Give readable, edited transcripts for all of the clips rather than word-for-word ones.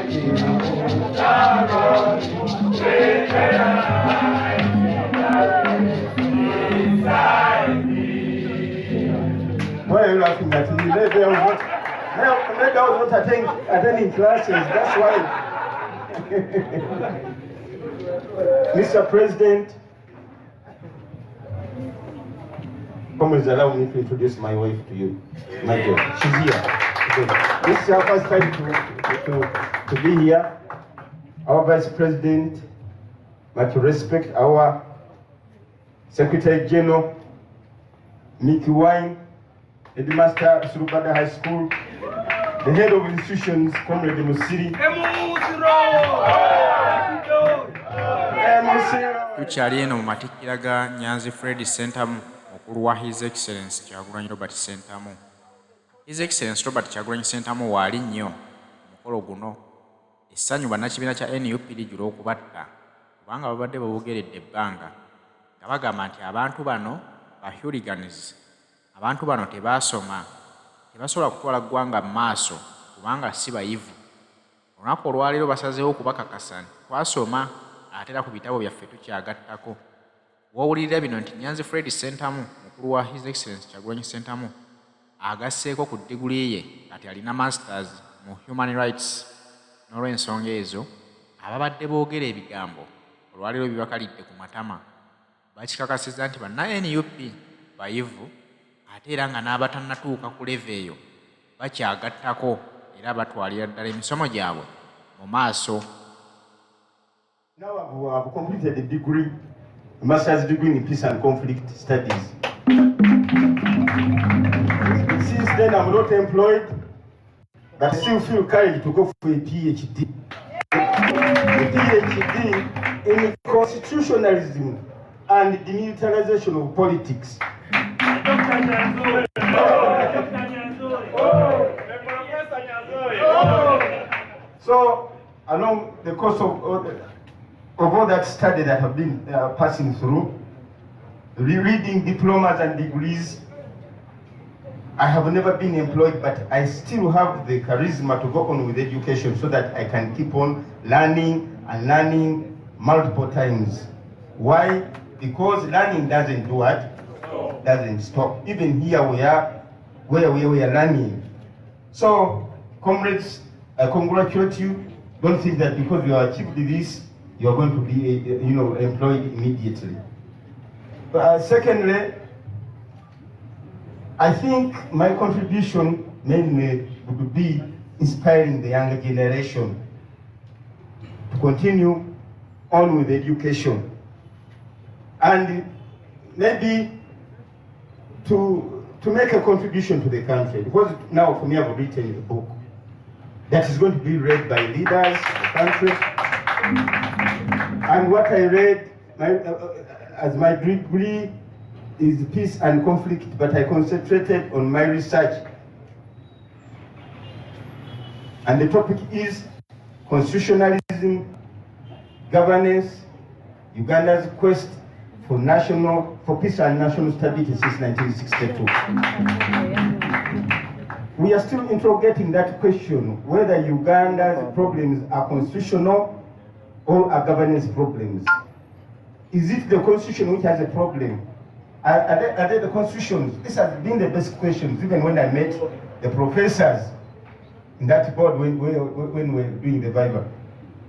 Why are you laughing at me? Maybe I was not attending classes, that's why. Mr. President, please allow me to introduce my wife to you. My girl, she's here. This is our first time to be here. Our Vice President, much respect, our Secretary General, Mickey Wine, Headmaster Surubada High School, the head of institutions, Comrade Musiri. Tukyali eno mu matikkira ga Nyanzi Fred Ssentamu mukulu wa His Excellency Kyagulanyi Robert Ssentamu. His Excellency Robert Kyagulanyi Ssentamu waali nnyo mukolo guno essanyu bannakibiina kya NUP lijjula okubatta kubanga babadde babogeredde ebbanga nga bagamba nti abantu bano ba hooligans, abantu bano tebaasoma, tebasobola kutwala ggwanga mu maaso kubanga si bayivu. Olunaku olwaleero basazeewo okubakakasa nti twasoma ate era ku bitabo byaffe tukyagattako. Wowulirira bino nti Nyanzi Fred Ssentamu mukulu wa His Excellency Kyagulanyi Ssentamu agasseeko ku diguli ye kati alina masters mu human rights. N'olw'ensonga ezo ababadde boogera ebigambo olwaleero bibakalidde ku matama bakikakasiza nti banna NUP bayivu ate era nga n'abatannatuuka ku leve eyo bakyagattako era batwalira ddala emisomo gyabwe mu maaso. Now I've completed a degree, a master's degree in peace and conflict studies. Since then I'm not employed, but I still feel courage to go for a PhD. A PhD in constitutionalism and demilitarization of politics. So, along the course of all that study that I've been passing through, rereading diplomas and degrees, I have never been employed, but I still have the charisma to go on with education so that I can keep on learning and learning multiple times. Why? Because learning doesn't do what? Doesn't stop. Even here we are, where we are learning. So, comrades, I congratulate you. Don't think that because you have achieved this, you are going to be, employed immediately. Secondly, I think my contribution mainly would be inspiring the younger generation to continue on with education and maybe to make a contribution to the country. Because now for me I've written a book that is going to be read by leaders of the country. And what I read as my degree is peace and conflict, but I concentrated on my research. And the topic is constitutionalism, governance, Uganda's quest for peace and national stability since 1962. We are still interrogating that question, whether Uganda's problems are constitutional or are governance problems. Is it the constitution which has a problem? Are they the constitutions? This has been the best questions, even when I met the professors in that board when we were doing the Viva.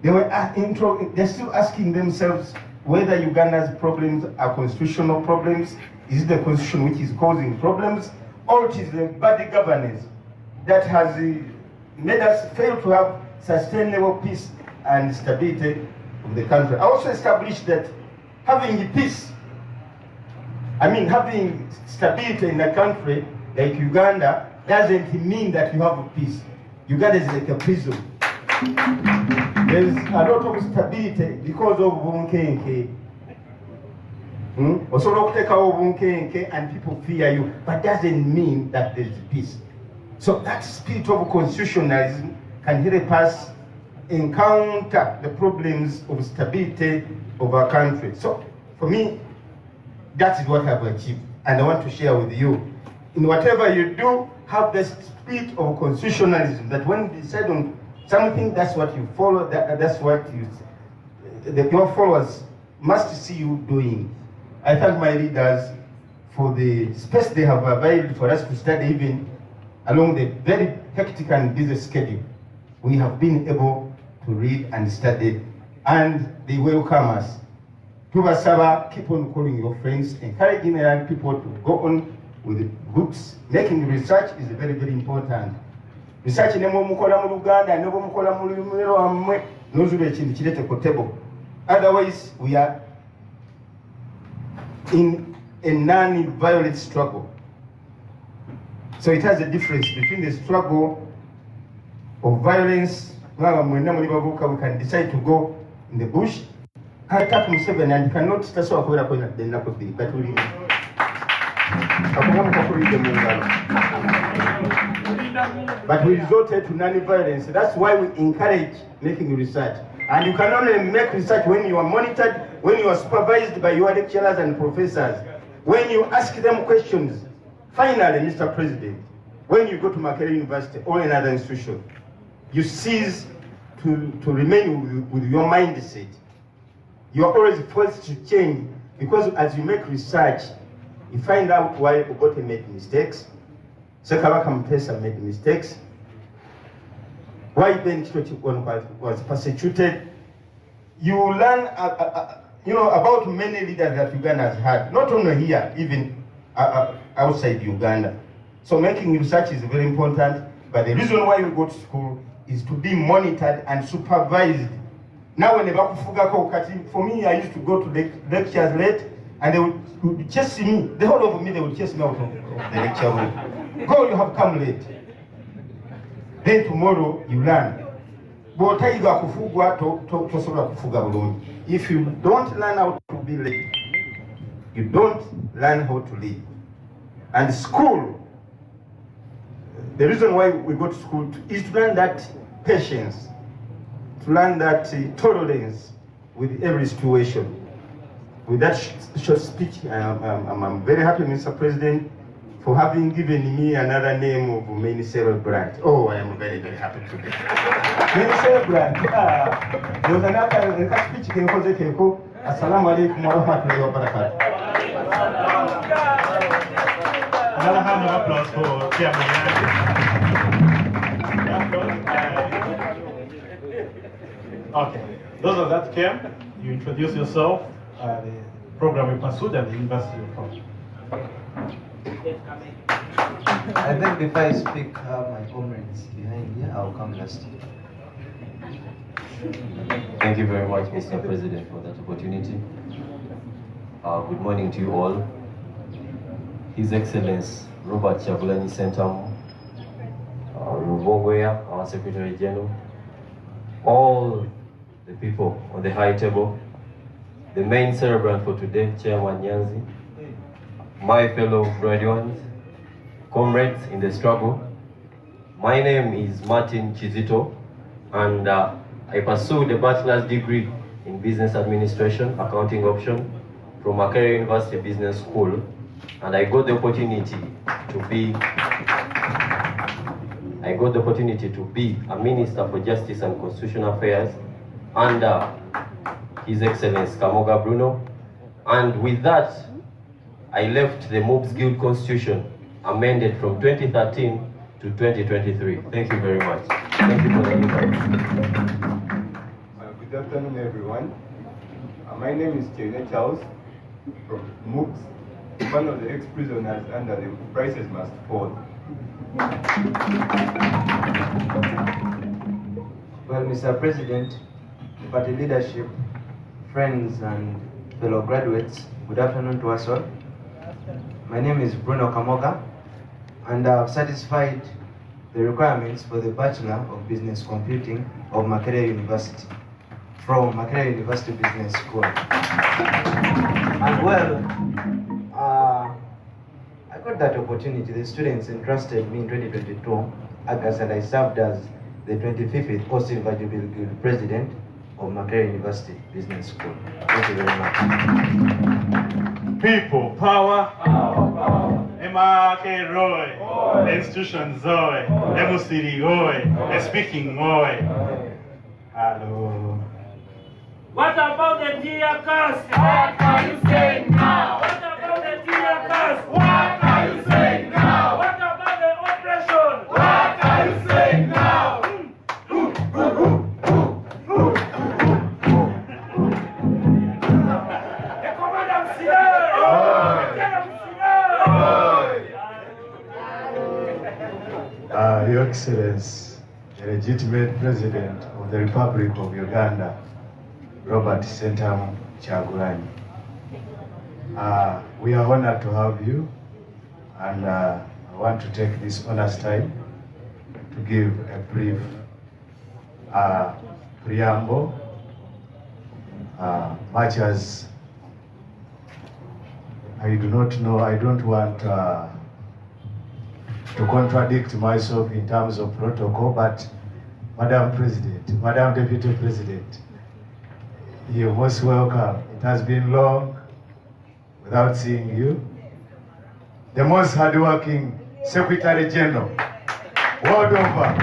They're still asking themselves whether Uganda's problems are constitutional problems. Is it the constitution which is causing problems, or it is the bad governance that has made us fail to have sustainable peace and stability of the country? I also established that having peace, having stability in a country like Uganda doesn't mean that you have peace. Uganda is like a prison. There's a lot of stability because of bunkenke. And people fear you, but doesn't mean that there's peace. So that spirit of constitutionalism can help us encounter the problems of stability of our country. So for me, that is what I've achieved, and I want to share with you. In whatever you do, have the spirit of constitutionalism, that when we decide on Something that's what you follow, that's what your followers must see you doing. I thank my leaders for the space they have availed for us to study even along the very hectic and busy schedule. We have been able to read and study, and they welcome us. Tubasaba, keep on calling your friends, encouraging young people to go on with books. Making research is very, very important. Research nemo mukola mu Luganda, nemo mukola mu lumero amwe, nozube ekintu kirete ku table. Otherwise, we are in a non-violent struggle. So it has a difference between the struggle of violence, we can decide to go in the bush, and cannot start but we resorted to non-violence. That's why we encourage making research. And you can only make research when you are monitored, when you are supervised by your lecturers and professors, when you ask them questions. Finally, Mr. President, when you go to Makerere University or another institution, you cease to remain with your mindset. You are always forced to change, because as you make research, you find out why Obote made mistakes, Sekabaka Mutesa made mistakes, why Ben Chitochikwan was persecuted. You learn about many leaders that Uganda has had, not only here, even outside Uganda. So making research is very important, but the reason why we go to school is to be monitored and supervised. Now when for me, I used to go to the lectures late, and they would chase me, the whole of me, they would chase me out of the lecture room. Go, you have come late. Then tomorrow you learn. If you don't learn how to be late, you don't learn how to live. And school, the reason why we go to school is to learn that patience, to learn that tolerance with every situation. With that short speech, I'm very happy, Mr. President, for having given me another name of many celebrant. Oh, I am very, very happy today. Many celebrant. There was another speech. Assalamu alaikum wa rahmatullahi wa barakatuh. Another round of applause for Chairman Nyanzi. Okay, those of that came, you introduce yourself, the program you pursued, and the university you're from. I think before I speak, my comrades behind here, I'll come last. Thank you very much, Mr. President, for that opportunity. Good morning to you all. His Excellency Robert Chagulanyi Ssentamu, our Secretary General, all the people on the high table, the main celebrant for today, Chairman Nyanzi, my fellow graduates, comrades in the struggle. My name is Martin Chizito, and I pursued a bachelor's degree in business administration, accounting option from Makerere University Business School, and I got the opportunity to be a Minister for Justice and Constitutional Affairs under His Excellency Kamoga Bruno, and with that, I left the Moobs Guild Constitution amended from 2013 to 2023. Thank you very much. Thank you for the invite. Good afternoon, everyone. My name is Chene Charles from Moobs, one of the ex-prisoners under the Prices Must Fall. Well, Mr. President, party leadership, friends and fellow graduates, good afternoon to us all. My name is Bruno Kamoga, and I've satisfied the requirements for the Bachelor of Business Computing of Makerere University, from Makerere University Business School. And well, I got that opportunity. The students entrusted me in 2022, August, and I served as the 25th All Silver Jubilee Guild President. of Makerere University Business School. Thank you very much. People, power. Emake Roy, institution Zoe, Emusiri Roy, speaking Roy. Hello. What about the tear gas? What are you saying now? What about the tear gas? What are you saying now? What about the oppression? What are you saying now? The commandant Your Excellency, the legitimate President of the Republic of Uganda, Robert Ssentamu Akikoze. We are honored to have you, and I want to take this honest time to give a brief preamble, much as I do not know, I don't want to contradict myself in terms of protocol, but Madam President, Madam Deputy President, you're most welcome. It has been long without seeing you. The most hardworking Secretary General world over.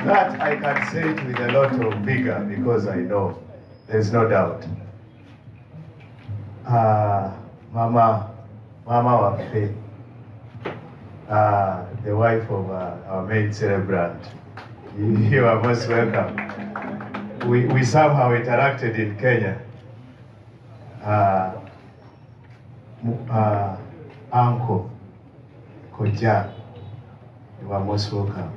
That I can say it with a lot of vigor because I know there's no doubt. Mama Wafe, the wife of our main celebrant, you are most welcome. We somehow interacted in Kenya. Uncle Koja, you are most welcome.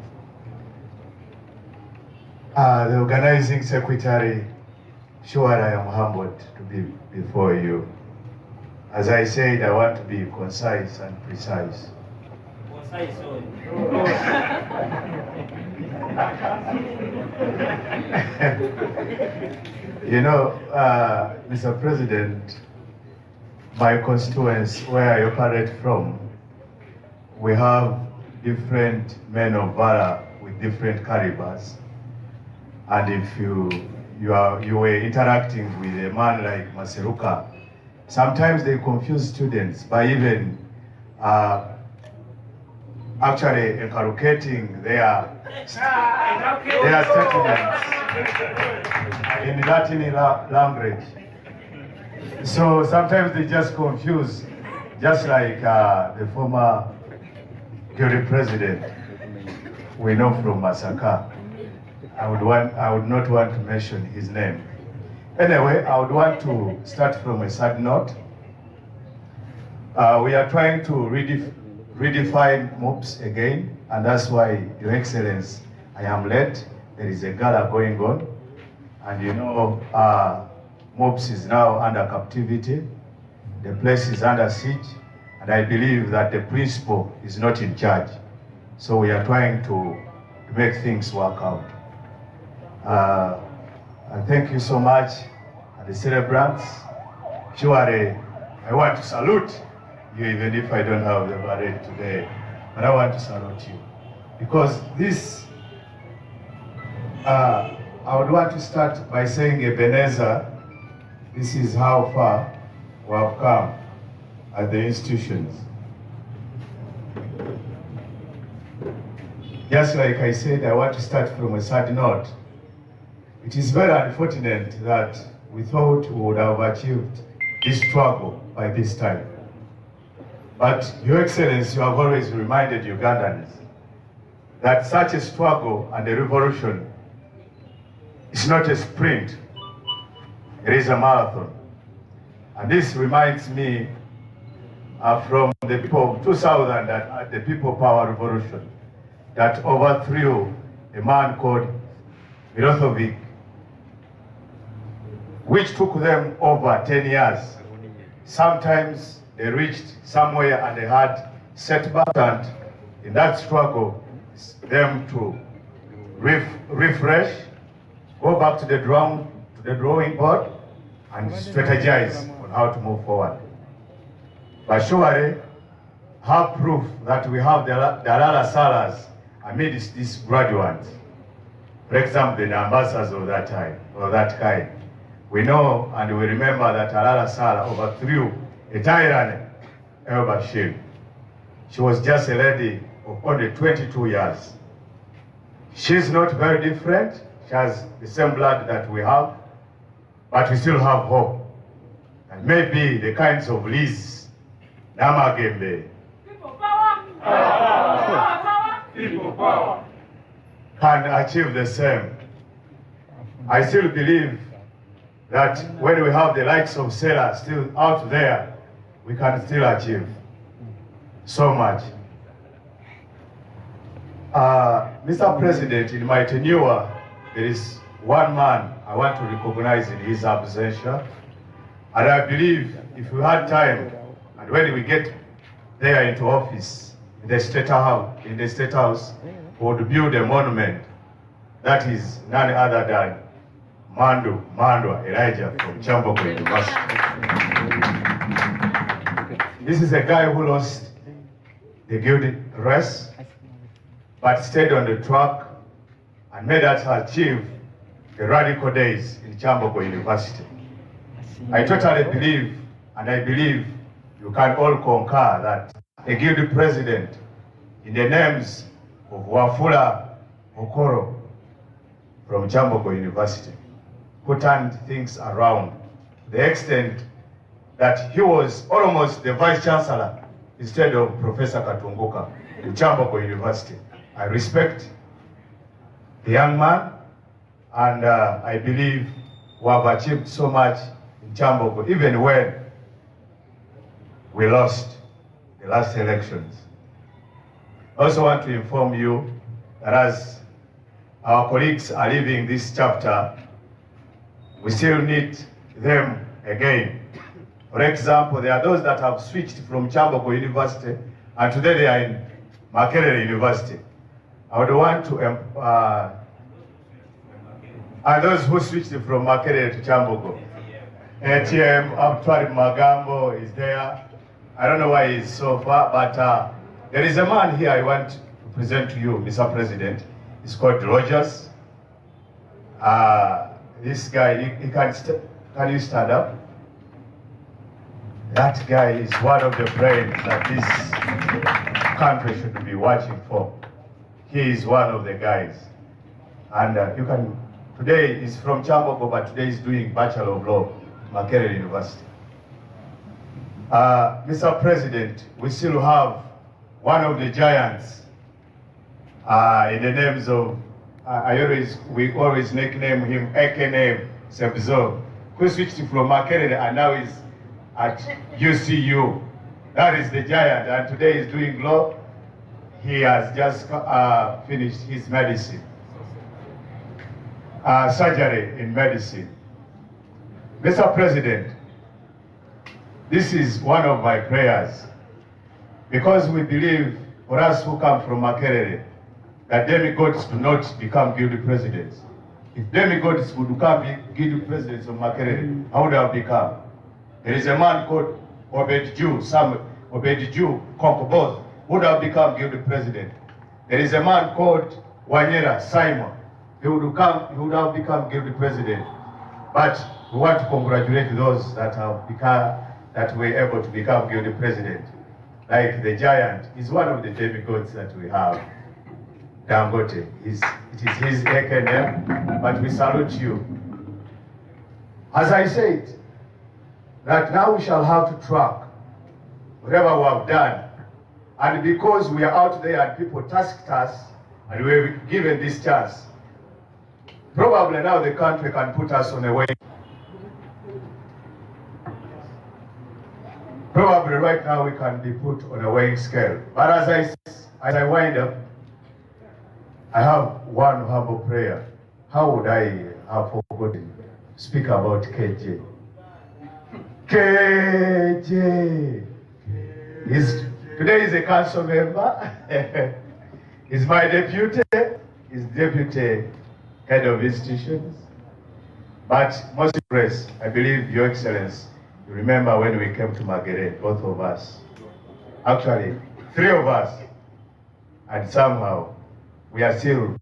The organizing secretary, sure I am humbled to be before you. As I said, I want to be concise and precise. You know, Mr. President, my constituents, where I operate from, we have different men of valor with different calibers. And if you were interacting with a man like Maseruka, sometimes they confuse students by even actually inculcating their statements in Latin language. So sometimes they just confuse, just like the former Guilty president we know from Masaka. I would not want to mention his name. Anyway, I would want to start from a sad note. We are trying to redefine MOPS again, and that's why, Your Excellency, I am late. There is a gala going on, and you know, MOPS is now under captivity. The place is under siege, and I believe that the principal is not in charge. So we are trying to make things work out. And thank you so much, the celebrants. Surely, I want to salute you, even if I don't have the parade today. But I want to salute you. Because this, I would want to start by saying, Ebenezer, this is how far we have come at the institutions. Just like I said, I want to start from a sad note. It is very unfortunate that we thought we would have achieved this struggle by this time. But Your Excellency, you have always reminded Ugandans that such a struggle and a revolution is not a sprint, it is a marathon. And this reminds me from the people of 2000 at the People Power Revolution that overthrew a man called Milosevic, which took them over 10 years. Sometimes they reached somewhere and they had setbacks, and in that struggle, them to refresh, go back to the drawing board, and strategize on how to move forward. But surely, have proof that we have the Dalala Salas amidst these graduates. For example, the ambassadors of that time, of that kind. We know and we remember that Alala Saleh overthrew a tyranny, el-Bashir. She was just a lady of only 22 years. She's not very different. She has the same blood that we have, but we still have hope. And maybe the kinds of Liz, Namagembe, People power. can achieve the same. I still believe that when we have the likes of Sarah still out there, we can still achieve so much. Mr. President, in my tenure, there is one man I want to recognize in his absentia, and I believe if we had time, and when we get there into office, in the State House, we would build a monument that is none other than Mandwa Elijah from Chamboko University. This is a guy who lost the guild race, but stayed on the track and made us achieve the radical days in Chamboko University. I totally believe, and I believe you can all concur, that a guild president, in the names of Wafula Okoro from Chamboko University, who turned things around to the extent that he was almost the vice chancellor instead of Professor Katunguka in Chamboko University. I respect the young man, and I believe we have achieved so much in Chamboko, even when we lost the last elections. I also want to inform you that as our colleagues are leaving this chapter, we still need them again. For example, there are those that have switched from Chamboko University and today they are in Makerere University. I would want to, and those who switched from Makerere to Chamboko. ATM, Abtwari Magambo is there. I don't know why he's so far, but there is a man here I want to present to you, Mr. President. He's called Rogers. This guy, he can you stand up? That guy is one of the brains that this country should be watching for. He is one of the guys. And you can, today he's from Chamboko, but today he's doing Bachelor of Law at Makerere University. Mr. President, we still have one of the giants in the names of, we always nickname him Ekenem Sebzo, who switched from Makerere and now is at UCU. That is the giant, and today he's doing law. He has just finished his medicine, surgery in medicine. Mr. President, this is one of my prayers, because we believe, for us who come from Makerere, that demigods do not become guild presidents. If demigods would become guild presidents of Makerere, how would they have become? There is a man called Obed-Jew Konkoboth, who would have become guild president. There is a man called Wanyera Simon, he would have become guild president. But we want to congratulate those that have become, that were able to become guild president. Like the giant is one of the demigods that we have. Dangote, it is his AKNM, but we salute you. As I said, that now we shall have to track whatever we have done. And because we are out there and people tasked us, and we were given this chance, probably now the country can put us on a way. Probably right now we can be put on a weighing scale. But as I wind up, I have one humble prayer. How would I have forgotten to speak about KJ? KJ today is a council member. He's my deputy. He's deputy head of institutions. But most impressed, I believe, Your Excellency, you remember when we came to Makerere, both of us. Actually, three of us. And somehow, we are still